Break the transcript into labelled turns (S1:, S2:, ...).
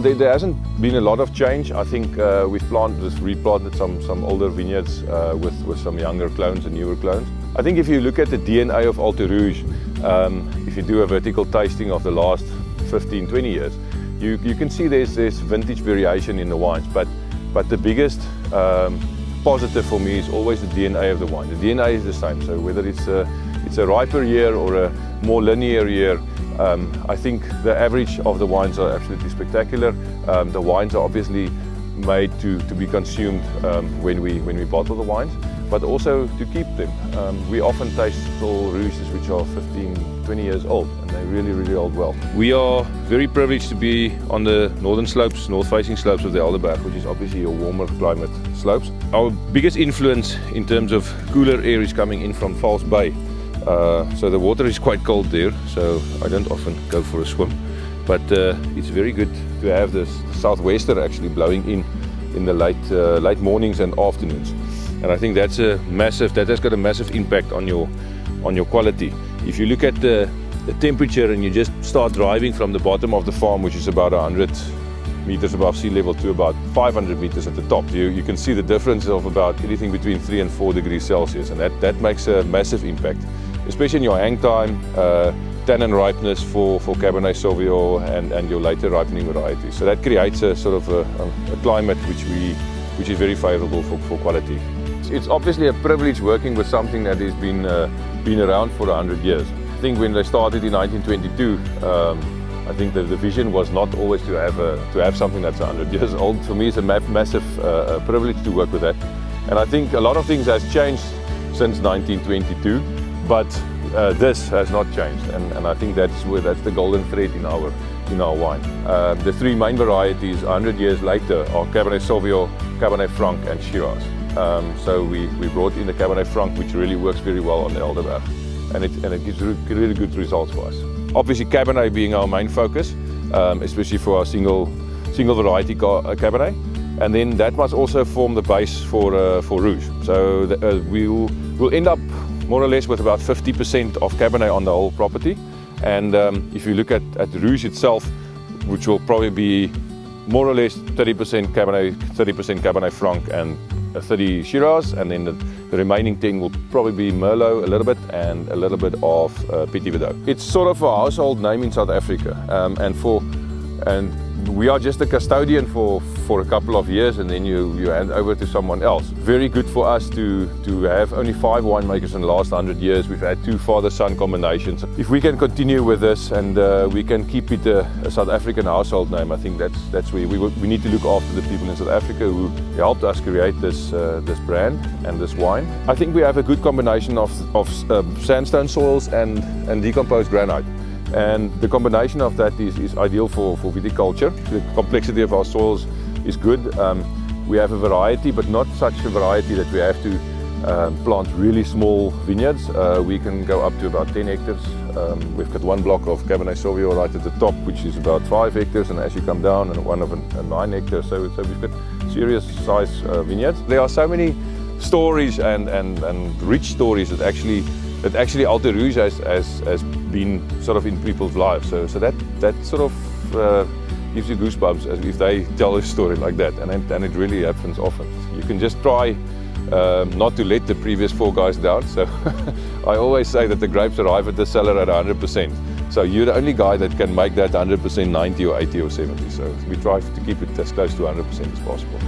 S1: there hasn't been a lot of change. I think we've replanted some older vineyards with some younger clones and newer clones. I think if you look at the DNA of Alto Rouge, if you do a vertical tasting of the last 15, 20 years, you can see there's vintage variation in the wines, but the biggest positive for me is always the DNA of the wine. The DNA is the same, so whether it's a riper year or a more linear year, I think the average of the wines are absolutely spectacular. The wines are obviously made to be consumed when we bottle the wines, but also to keep them. We often taste Alto Rouges which are 15, 20 years old, and they really hold well. We are very privileged to be on the northern slopes, north-facing slopes of the Alderberg, which is obviously a warmer climate slopes. Our biggest influence in terms of cooler air is coming in from False Bay. So the water is quite cold there, so I don't often go for a swim. But it's very good to have the southwester actually blowing in the late mornings and afternoons. And I think that has got a massive impact on your quality. If you look at the temperature and you just start driving from the bottom of the farm, which is about 100 meters above sea level, to about 500 meters at the top, you can see the difference of about anything between 3 and 4 degrees Celsius, and that makes a massive impact, especially in your hang time, tannin ripeness for Cabernet Sauvignon and your later ripening varieties. So that creates a sort of a climate which is very favorable for quality. It's obviously a privilege working with something that has been around for 100 years. I think when they started in 1922, I think that the vision was not always to have something that's 100 years old. For me, it's a massive privilege to work with that. And I think a lot of things has changed since 1922, but this has not changed. And I think that's the golden thread in our wine. The three main varieties 100 years later are Cabernet Sauvignon, Cabernet Franc, and Shiraz. So we brought in the Cabernet Franc, which really works very well on the Alderberg, and it gives really good results for us. Obviously, Cabernet being our main focus, especially for our single variety Cabernet, and then that must also form the base for Rouge. So we'll end up more or less with about 50% of Cabernet on the whole property, and if you look at Rouge itself, which will probably be more or less 30% Cabernet, 30% Cabernet Franc, and 30 Shiraz, and then the remaining 10 will probably be Merlot a little bit and a little bit of Petit Verdot. It's sort of a household name in South Africa, and we are just a custodian for a couple of years, and then you hand over to someone else. Very good for us to have only 5 winemakers in the last 100 years. We've had 2 father-son combinations. If we can continue with this and we can keep it a South African household name, I think that's where we need to look after the people in South Africa who helped us create this brand and this wine. I think we have a good combination of sandstone soils and decomposed granite. And the combination of that is ideal for viticulture. The complexity of our soils is good. We have a variety, but not such a variety that we have to plant really small vineyards. We can go up to about 10 hectares. We've got one block of Cabernet Sauvignon right at the top, which is about 5 hectares, and as you come down, and one of a 9 hectares. So we've got serious size vineyards. There are so many stories and rich stories that actually Alto Rouge has been sort of in people's lives. So that sort of gives you goosebumps as if they tell a story like that, and it really happens often. You can just try not to let the previous 4 guys down. So I always say that the grapes arrive at the cellar at 100%. So you're the only guy that can make that 100% 90 or 80 or 70. So we try to keep it as close to 100% as possible.